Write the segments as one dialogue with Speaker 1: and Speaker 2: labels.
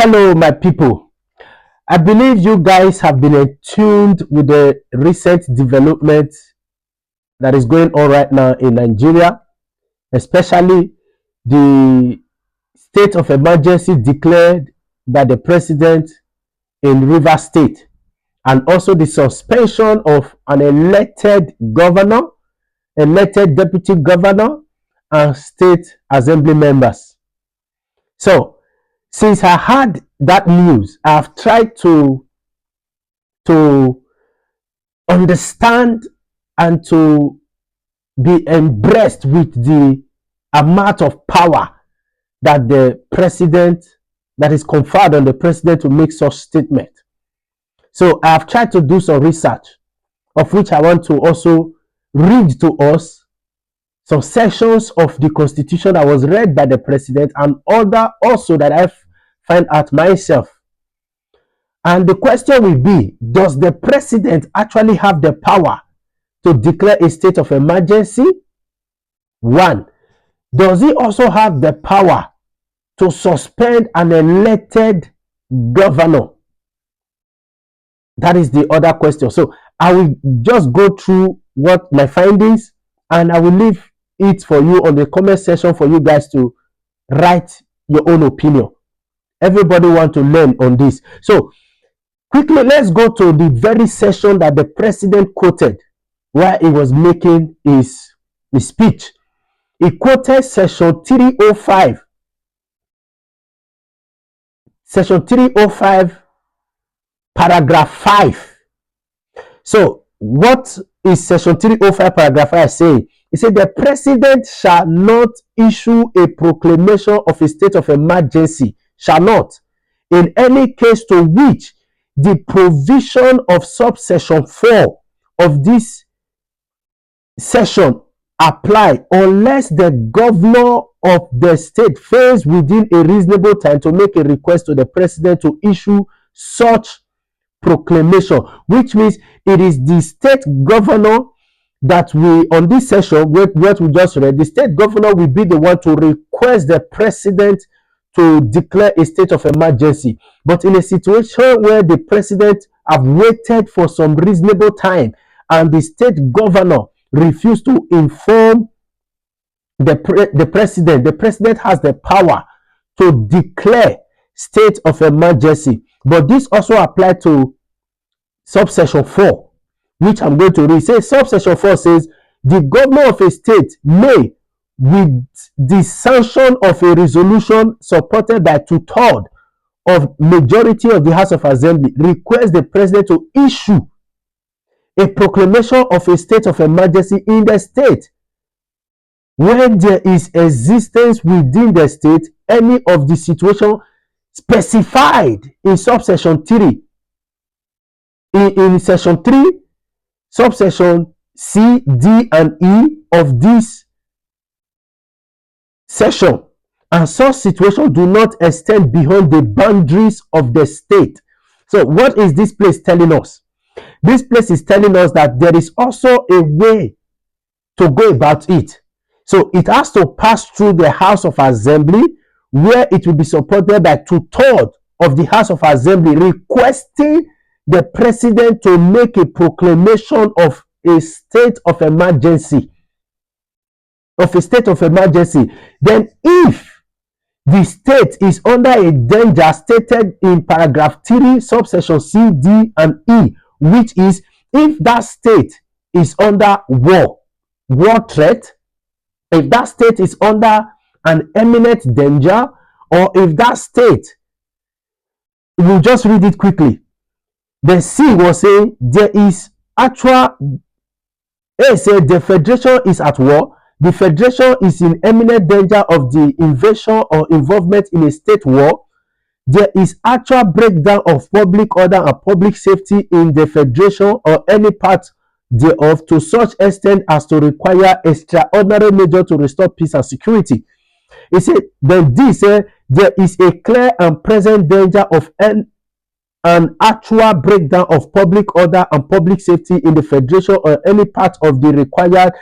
Speaker 1: Hello, my people. I believe you guys have been attuned with the recent development that is going on right now in Nigeria, especially the state of emergency declared by the president in Rivers State, and also the suspension of an elected governor, elected deputy governor, and state assembly members. So, since I heard that news, I've tried to understand and to be embraced with the amount of power that the president, that is conferred on the president to make such statement. So I've tried to do some research, of which I want to also read to us some sections of the Constitution that was read by the president, and other also that I've find out myself. And the question will be, does the president actually have the power to declare a state of emergency? One, does he also have the power to suspend an elected governor? That is the other question. So I will just go through what my findings, and I will leave it for you on the comment section for you guys to write your own opinion. Everybody wants to learn on this. So quickly, let's go to the very session that the president quoted where he was making his speech. He quoted section 305. Section 305, paragraph 5. So what is section 305, paragraph 5 saying? It said the president shall not issue a proclamation of a state of emergency, shall not, in any case to which the provision of subsection 4 of this section apply, unless the governor of the state fails within a reasonable time to make a request to the president to issue such proclamation, which means it is the state governor that we, on this session, what we just read, the state governor will be the one to request the president to declare a state of emergency. But in a situation where the president have waited for some reasonable time and the state governor refused to inform the president, the president has the power to declare state of emergency. But this also applies to subsection 4, which I'm going to read. It says, subsection 4 says, the governor of a state may, with the sanction of a resolution supported by 2/3 of majority of the House of Assembly, request the president to issue a proclamation of a state of emergency in the state when there is existence within the state any of the situation specified in subsection 3. In section 3, subsection C, D, and E of this section, and such situations do not extend beyond the boundaries of the state. So what is this place telling us? This place is telling us that there is also a way to go about it. So it has to pass through the House of Assembly, where it will be supported by 2/3 of the House of Assembly, requesting the president to make a proclamation of a state of emergency. Then if the state is under a danger stated in paragraph 3, subsection C, D, and E, which is if that state is under war threat, if that state is under an imminent danger, or if that state, we'll just read it quickly. The C was saying there is actual, they said the federation is at war, the federation is in imminent danger of the invasion or involvement in a state war, there is actual breakdown of public order and public safety in the federation or any part thereof to such extent as to require extraordinary measures to restore peace and security. He said, then D said there is a clear and present danger of an actual breakdown of public order and public safety in the federation or any part of the required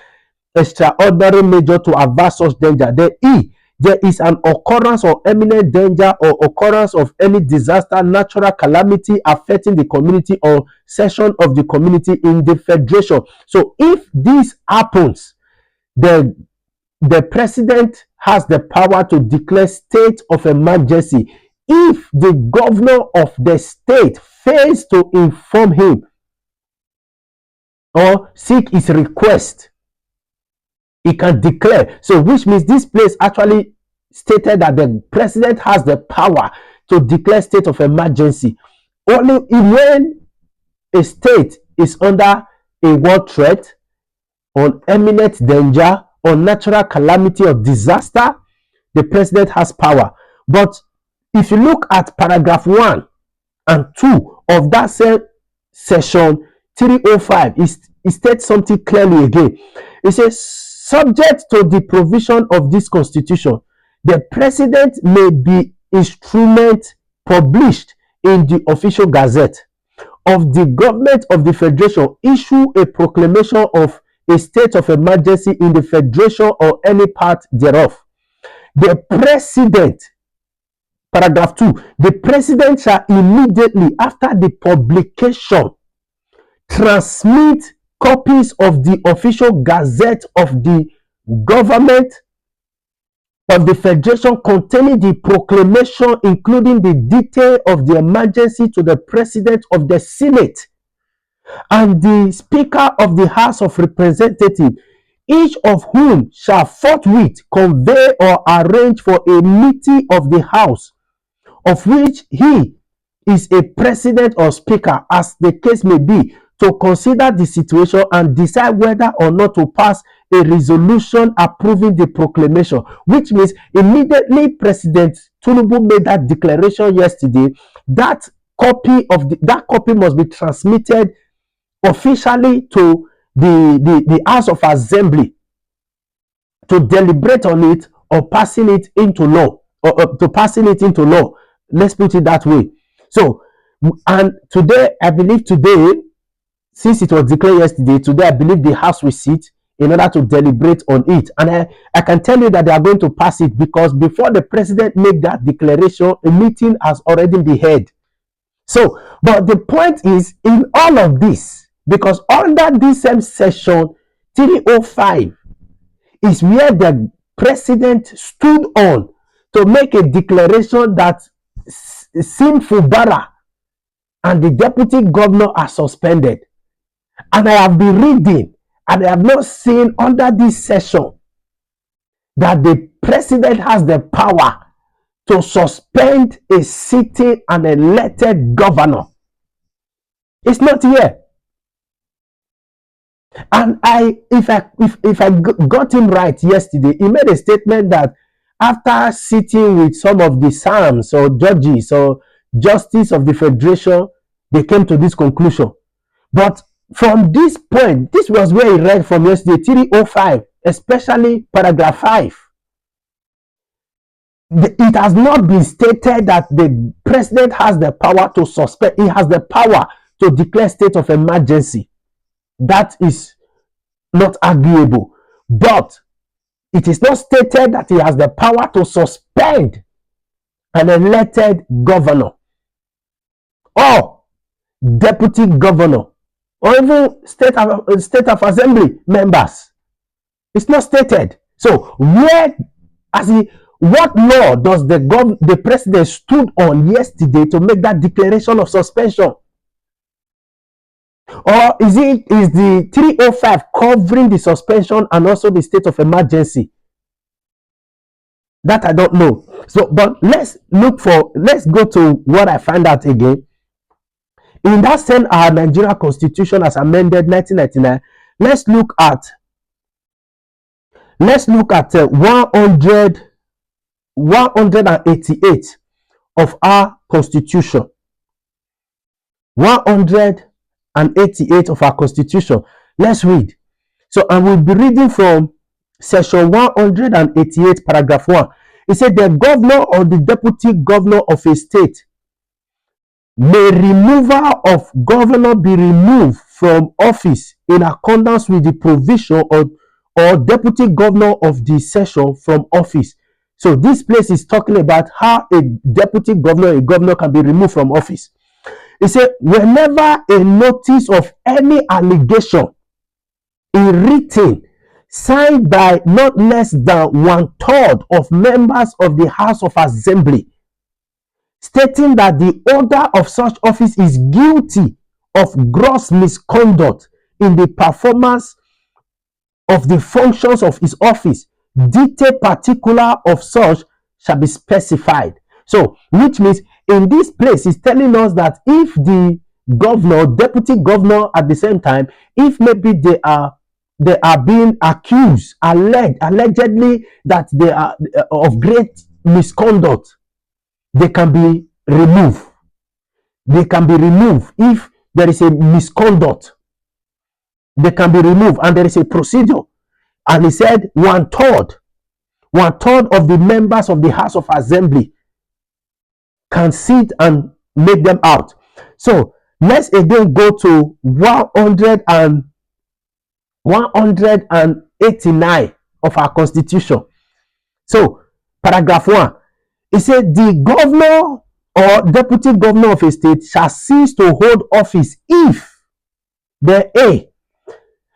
Speaker 1: extraordinary measure to avert such danger. Then E, there is an occurrence or imminent danger or occurrence of any disaster, natural calamity affecting the community or section of the community in the federation. So if this happens, the president has the power to declare state of emergency. If the governor of the state fails to inform him or seek his request, he can declare. So which means this place actually stated that the president has the power to declare state of emergency only when a state is under a war threat, on imminent danger, or natural calamity or disaster. The president has power. But if you look at paragraph 1 and 2 of that same section 305, it states something clearly again. It says, subject to the provision of this constitution, the president may be instrument published in the official gazette of the government of the federation, issue a proclamation of a state of emergency in the federation or any part thereof. The president, paragraph 2, the president shall immediately after the publication transmit copies of the official gazette of the government of the federation containing the proclamation, including the detail of the emergency, to the president of the Senate and the speaker of the House of Representatives, each of whom shall forthwith convey or arrange for a meeting of the House, of which he is a president or speaker, as the case may be, to consider the situation and decide whether or not to pass a resolution approving the proclamation. Which means immediately President Tinubu made that declaration yesterday, that copy must be transmitted officially to the House of Assembly to deliberate on it or passing it into law, or to passing it into law. Let's put it that way. So, and today, I believe today, since it was declared yesterday, today I believe the House will sit in order to deliberate on it. And I can tell you that they are going to pass it, because before the president make that declaration, a meeting has already been held. So, but the point is, in all of this, because under this same section 305 is where the president stood on to make a declaration that Sim Fubara and the deputy governor are suspended. And I have been reading, and I have not seen under this session that the president has the power to suspend a sitting and elected governor. It's not here. And if I got him right yesterday, he made a statement that after sitting with some of the SAMs or judges or justice of the federation, they came to this conclusion. But from this point, this was where he read from yesterday, 305, especially paragraph 5. It has not been stated that the president has the power to suspend. He has the power to declare state of emergency. That is not arguable. But it is not stated that he has the power to suspend an elected governor or deputy governor or even state of assembly members. It's not stated. So what law does the president stood on yesterday to make that declaration of suspension? Or is the 305 covering the suspension and also the state of emergency? That I don't know. So, but let's go to what I find out again. In that same Nigeria Constitution as amended 1999, let's look at 188 of our Constitution. 188 of our Constitution. Let's read. So, and we'll be reading from section 188, paragraph 1. It said, the governor or the deputy governor of a state may removal of governor be removed from office in accordance with the provision or deputy governor of the session from office. So this place is talking about how a deputy governor, a governor can be removed from office. He said, whenever a notice of any allegation in written signed by not less than 1/3 of members of the House of Assembly, stating that the holder of such office is guilty of gross misconduct in the performance of the functions of his office, detailed particular of such shall be specified. So, which means in this place is telling us that if the governor, deputy governor at the same time, if maybe they are being accused, allegedly that they are of great misconduct, they can be removed. They can be removed if there is a misconduct. They can be removed, and there is a procedure. And he said 1/3 of the members of the House of Assembly can sit and make them out. So let's again go to 189 of our Constitution. So paragraph 1, it said the governor or deputy governor of a state shall cease to hold office if the A,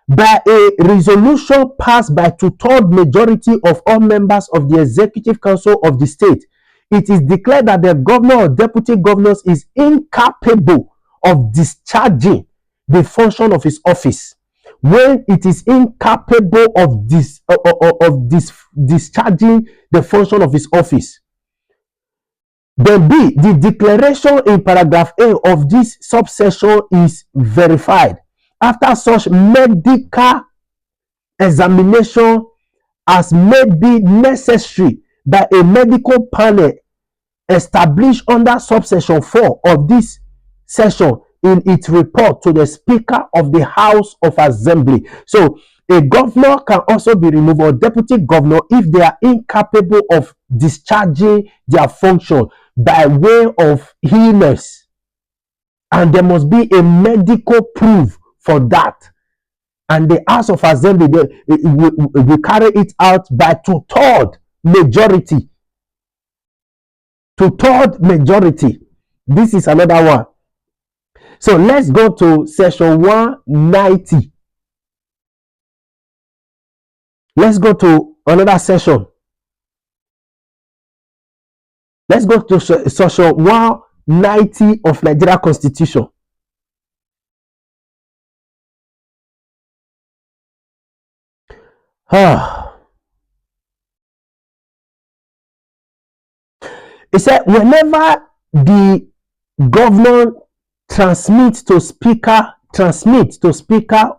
Speaker 1: by a resolution passed by 2/3 majority of all members of the executive council of the state, it is declared that the governor or deputy governor is incapable of discharging the function of his office. When it is incapable of discharging the function of his office, then B, the declaration in paragraph A of this subsection is verified after such medical examination as may be necessary by a medical panel established under subsection 4 of this section in its report to the Speaker of the House of Assembly. So a governor can also be removed, or deputy governor, if they are incapable of discharging their function by way of illness, and there must be a medical proof for that, and the House of Assembly will carry it out by 2/3 majority. 2/3 majority. This is another one. So let's go to section 190. Let's go to another section. Let's go to section 190 of Nigeria Constitution. It said whenever the governor transmits to speaker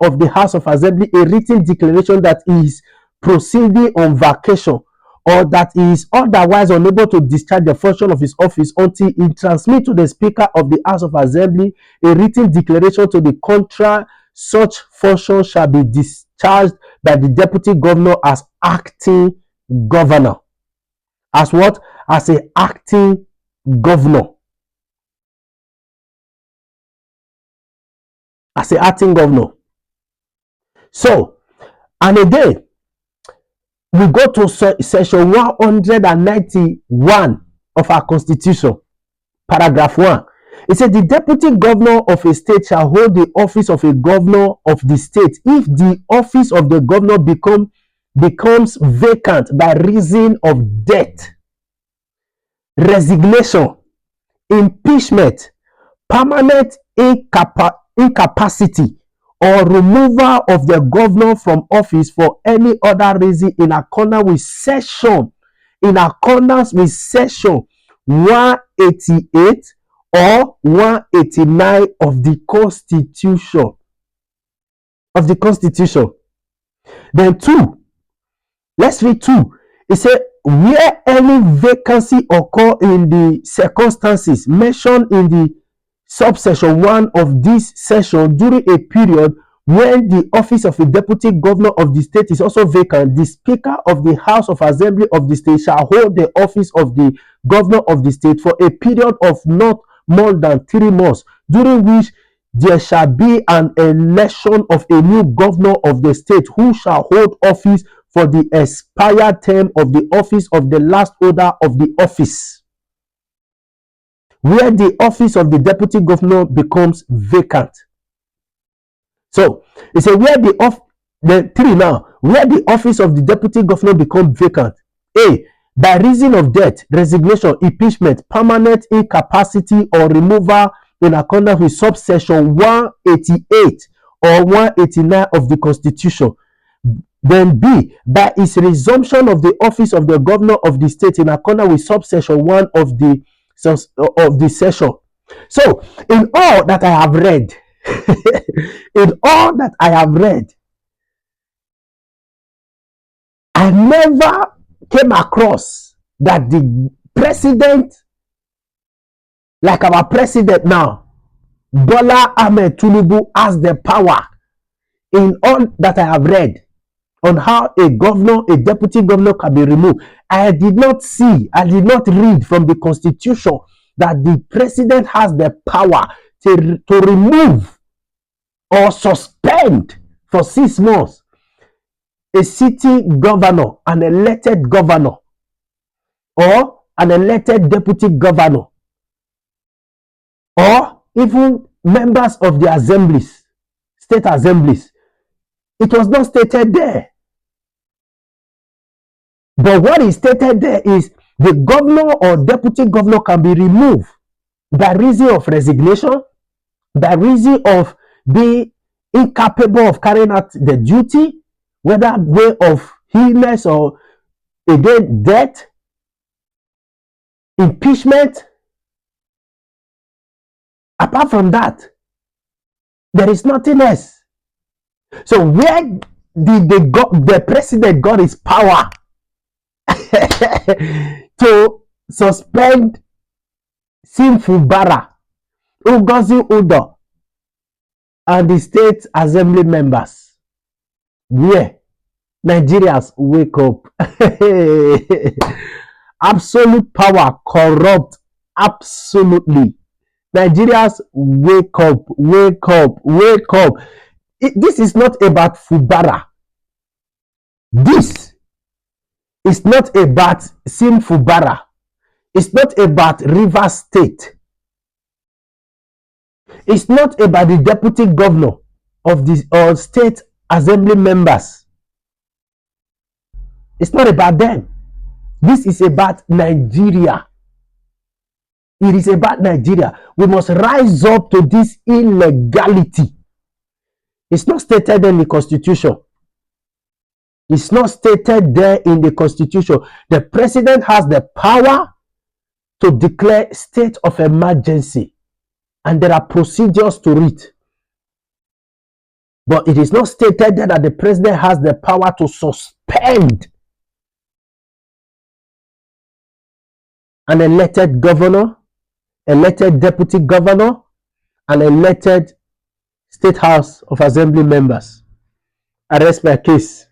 Speaker 1: of the House of Assembly a written declaration that he is proceeding on vacation, or that he is otherwise unable to discharge the function of his office until he transmits to the Speaker of the House of Assembly a written declaration to the contrary, such function shall be discharged by the deputy governor as acting governor. As what? As an acting governor. As an acting governor. So, and again, we go to section 191 of our Constitution, paragraph 1. It said the deputy governor of a state shall hold the office of a governor of the state if the office of the governor becomes vacant by reason of death, resignation, impeachment, permanent incapacity, or removal of the governor from office for any other reason in accordance with section 188 or 189 of the Constitution. Then 2, let's read 2. It said where any vacancy occur in the circumstances mentioned in the subsection 1 of this section during a period when the office of a deputy governor of the state is also vacant, the Speaker of the House of Assembly of the state shall hold the office of the governor of the state for a period of not more than 3 months, during which there shall be an election of a new governor of the state, who shall hold office for the expired term of the office of the last holder of the office, where the office of the deputy governor becomes vacant. So it says where the three now, where the office of the deputy governor becomes vacant. A, by reason of death, resignation, impeachment, permanent incapacity, or removal in accordance with subsection 188 or 189 of the Constitution. Then B, by its resumption of the office of the governor of the state in accordance with subsection 1 of the session. So, in all that I have read, I never came across that the president, like our president now, Bola Ahmed Tinubu, has the power, in all that I have read, on how a governor, a deputy governor can be removed. I did not read from the Constitution that the president has the power to remove or suspend for 6 months a sitting governor, an elected governor, or an elected deputy governor, or even members of the assemblies, state assemblies. It was not stated there. But what is stated there is the governor or deputy governor can be removed by reason of resignation, by reason of being incapable of carrying out the duty, whether way of illness or again death, impeachment. Apart from that, there is nothing else. So where did the president got his power to suspend Simfu Bara, Ugozi Udo, and the state assembly members? Yeah, Nigerians, wake up. Absolute power corrupt. Absolutely. Nigerians, wake up, wake up, wake up. This is not about Fubara. This is not about Sim Fubara. It's not about Rivers State. It's not about the deputy governor of the state assembly members. It's not about them. This is about Nigeria. It is about Nigeria. We must rise up to this illegality. It's not stated in the Constitution. It's not stated there in the Constitution. The president has the power to declare state of emergency, and there are procedures to it. But it is not stated there that the president has the power to suspend an elected governor, elected deputy governor, and elected state house of assembly members. I rest my case.